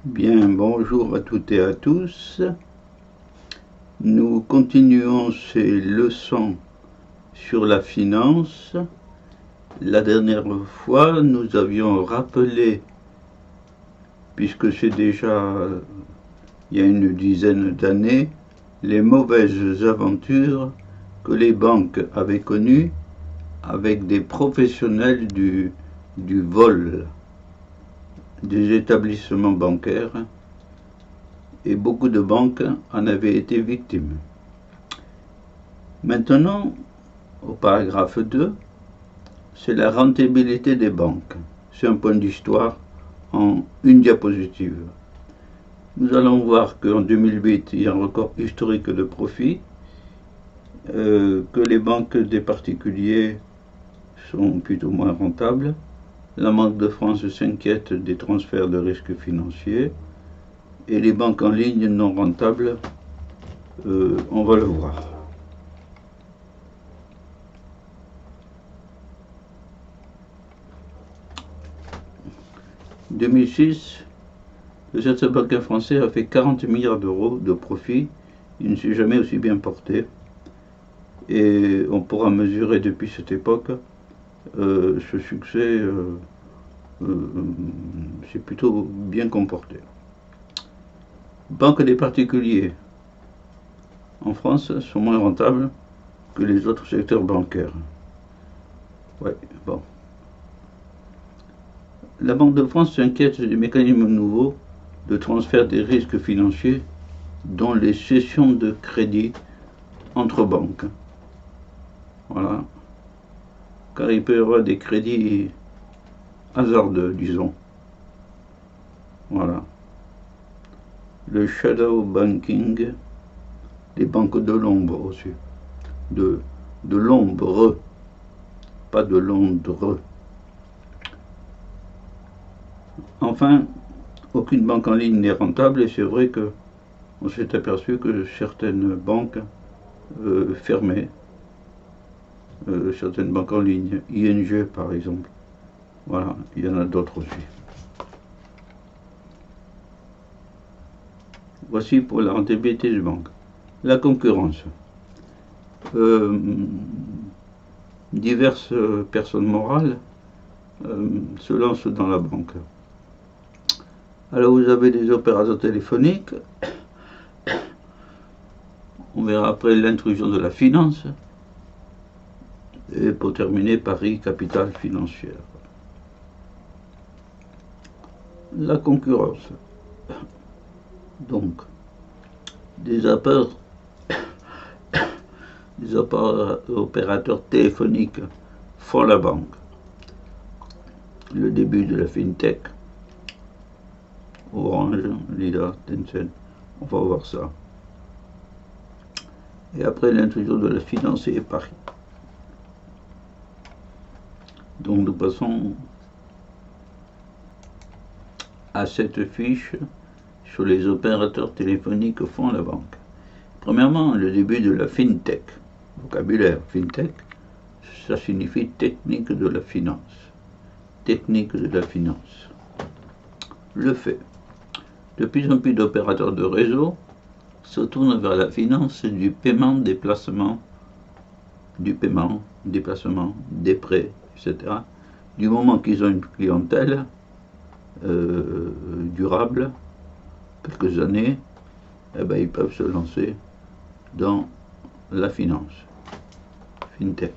Bien, bonjour à toutes et à tous. Nous continuons ces leçons sur la finance. La dernière fois, nous avions rappelé, puisque c'est déjà il y a une dizaine d'années, les mauvaises aventures que les banques avaient connues avec des professionnels du vol des établissements bancaires, et beaucoup de banques en avaient été victimes. Maintenant, au paragraphe 2, c'est la rentabilité des banques. C'est un point d'histoire en une diapositive. Nous allons voir qu'en 2008, il y a un record historique de profit, que les banques des particuliers sont plutôt moins rentables. La Banque de France s'inquiète des transferts de risques financiers et les banques en ligne non rentables, on va le voir. En 2006, le secteur bancaire français a fait 40 milliards d'euros de profit. Il ne s'est jamais aussi bien porté. Et on pourra mesurer depuis cette époque ce succès s'est plutôt bien comporté. Banque des particuliers en France sont moins rentables que les autres secteurs bancaires. Ouais, bon. La Banque de France s'inquiète des mécanismes nouveaux de transfert des risques financiers, dont les cessions de crédit entre banques. Voilà. Car il peut y avoir des crédits hasardeux, disons. Voilà. Le shadow banking, les banques de l'ombre aussi. De l'ombre, pas de Londres. Enfin, aucune banque en ligne n'est rentable et c'est vrai que on s'est aperçu que certaines banques fermaient, certaines banques en ligne, ING par exemple. Voilà, il y en a d'autres aussi. Voici pour la rentabilité des banques. La concurrence. Diverses personnes morales se lancent dans la banque. Alors vous avez des opérateurs téléphoniques, on verra après l'intrusion de la finance, et pour terminer, Paris, capitale financière. La concurrence. Donc, des opérateurs téléphoniques font la banque. Le début de la FinTech, Orange, Lila, Tencent, on va voir ça. Et après l'intrusion de la finance et Paris. Donc nous passons à cette fiche sur les opérateurs téléphoniques font la banque. Premièrement, le début de la FinTech. Vocabulaire FinTech, ça signifie technique de la finance. Technique de la finance. Le fait. De plus en plus d'opérateurs de réseau se tournent vers la finance du paiement, déplacement, des prêts, etc. Du moment qu'ils ont une clientèle durable, quelques années, eh ben, ils peuvent se lancer dans la finance, FinTech.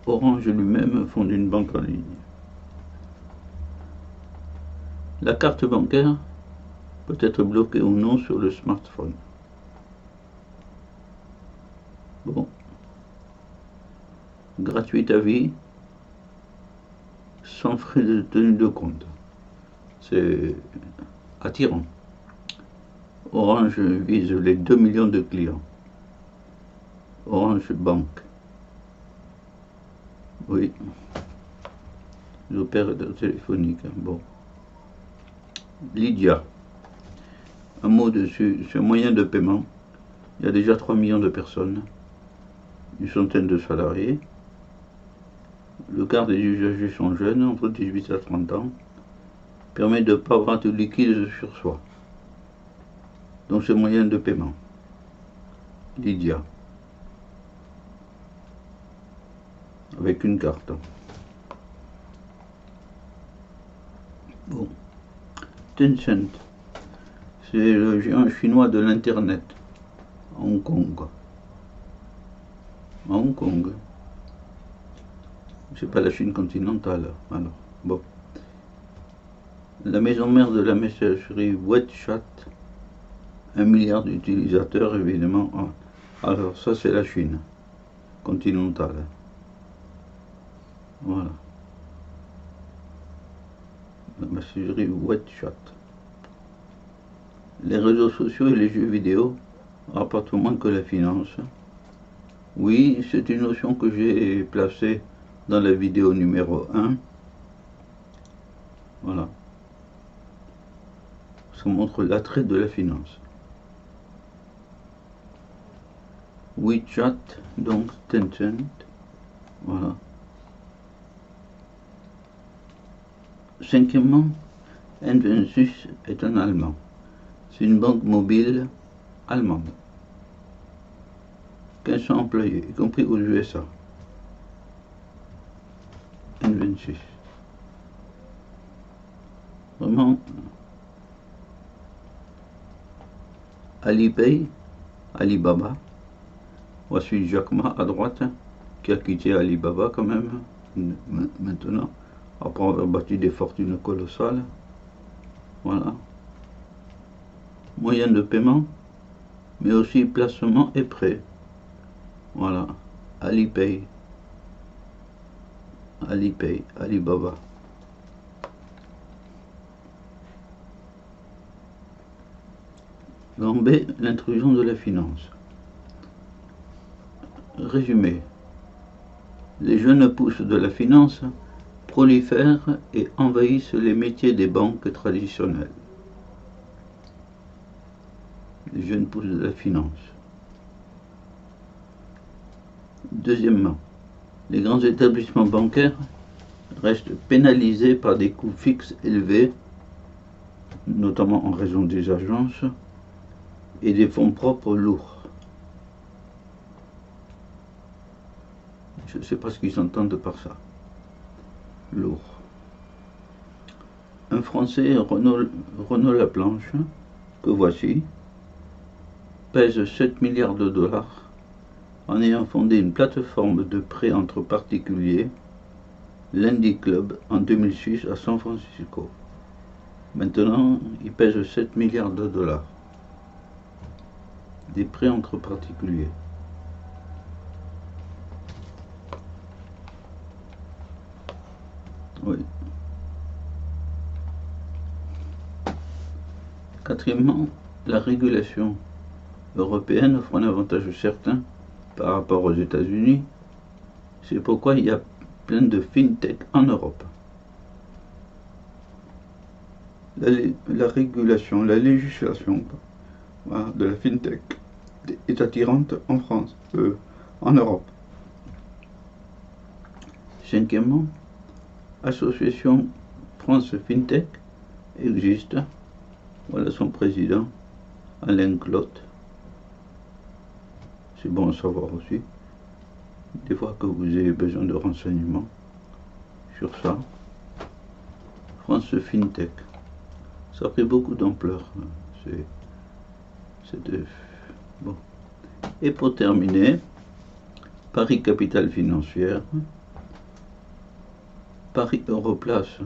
Orange lui-même fonde une banque en ligne. La carte bancaire peut être bloquée ou non sur le smartphone. Bon. Gratuite à vie, sans frais de tenue de compte. C'est attirant. Orange vise les 2 millions de clients. Orange Bank. Oui. L'opérateur téléphonique. Bon. Lydia. Un mot dessus, c'est un moyen de paiement. Il y a déjà 3 millions de personnes, une centaine de salariés. Le quart des usagers sont jeunes, entre 18 à 30 ans, permet de ne pas avoir de liquide sur soi. Donc c'est moyen de paiement. Lydia. Avec une carte. Bon. Tencent. C'est le géant chinois de l'Internet. Hong Kong. Hong Kong. C'est pas la Chine continentale. Alors, bon. La maison mère de la messagerie WeChat. 1 milliard d'utilisateurs, évidemment. Alors, ça, c'est la Chine continentale. Voilà. La messagerie WeChat. Les réseaux sociaux et les jeux vidéo rapportent moins que la finance. Oui, c'est une notion que j'ai placée dans la vidéo numéro 1. Voilà. Ça montre l'attrait de la finance. WeChat, donc Tencent. Voilà. Cinquièmement, N26 est un allemand. C'est une banque mobile allemande. 1500 employés, y compris aux USA. N26. Vraiment. Alipay, Alibaba. Voici Jack Ma à droite, qui a quitté Alibaba quand même, maintenant, après avoir bâti des fortunes colossales. Voilà. Moyen de paiement, mais aussi placement et prêt. Voilà. Alipay. Alipay, Alibaba. Gambé, l'intrusion de la finance. Résumé. Les jeunes pousses de la finance prolifèrent et envahissent les métiers des banques traditionnelles. Les jeunes pousses de la finance. Deuxièmement, les grands établissements bancaires restent pénalisés par des coûts fixes élevés, notamment en raison des agences, et des fonds propres lourds. Je ne sais pas ce qu'ils entendent par ça. Lourd. Un Français, Renaud Laplanche, que voici, pèse 7 milliards de dollars en ayant fondé une plateforme de prêt entre particuliers, l'Indy Club, en 2006 à San Francisco. Maintenant, il pèse 7 milliards de dollars. Des prêts entre particuliers. Oui. Quatrièmement, la régulation européenne offre un avantage certain par rapport aux États-Unis. C'est pourquoi il y a plein de fintech en Europe. La régulation, la législation de la fintech est attirante en France, en Europe. Cinquièmement, Association France Fintech existe. Voilà son président, Alain Clotte. C'est bon à savoir aussi. Des fois que vous avez besoin de renseignements sur ça. France Fintech. Ça a pris beaucoup d'ampleur. Bon. Et pour terminer, Paris Capitale Financière, Paris Europlace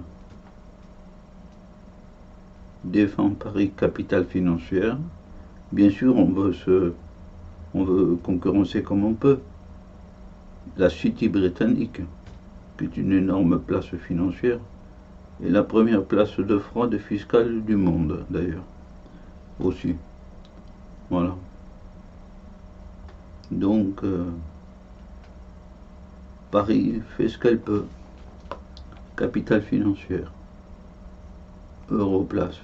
défend Paris Capitale Financière. Bien sûr, on veut concurrencer comme on peut la City britannique, qui est une énorme place financière, et la première place de fraude fiscale du monde, d'ailleurs, aussi. Voilà. Donc, Paris fait ce qu'elle peut. Capitale financière. Europlace.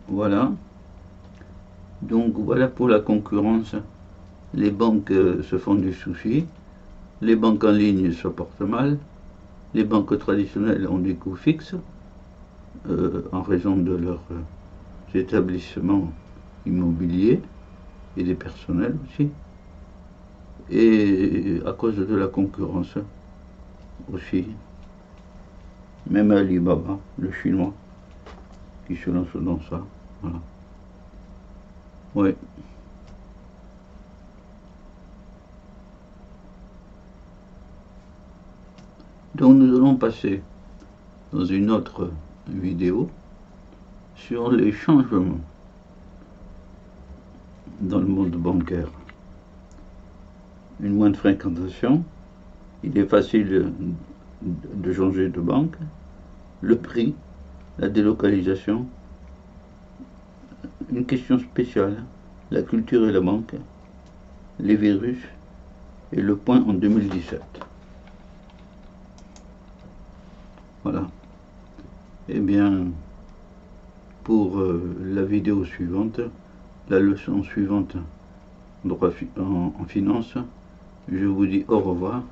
Voilà. Donc voilà pour la concurrence. Les banques se font du souci, les banques en ligne se portent mal, les banques traditionnelles ont des coûts fixes en raison de leurs établissements immobiliers et des personnels aussi, et à cause de la concurrence aussi. Même Alibaba, le chinois, qui se lance dans ça. Voilà. Ouais. Donc nous allons passer dans une autre vidéo sur les changements dans le monde bancaire. Une moindre fréquentation, il est facile de changer de banque, le prix, la délocalisation, une question spéciale, la culture et la banque, les virus et le point en 2017. Voilà. Eh bien, pour la vidéo suivante, la leçon suivante droit en finance, je vous dis au revoir.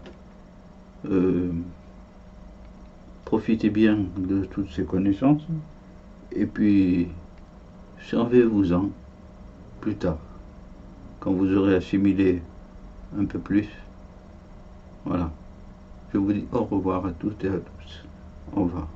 Profitez bien de toutes ces connaissances et puis servez-vous-en plus tard, quand vous aurez assimilé un peu plus. Voilà. Je vous dis au revoir à toutes et à tous. Au revoir.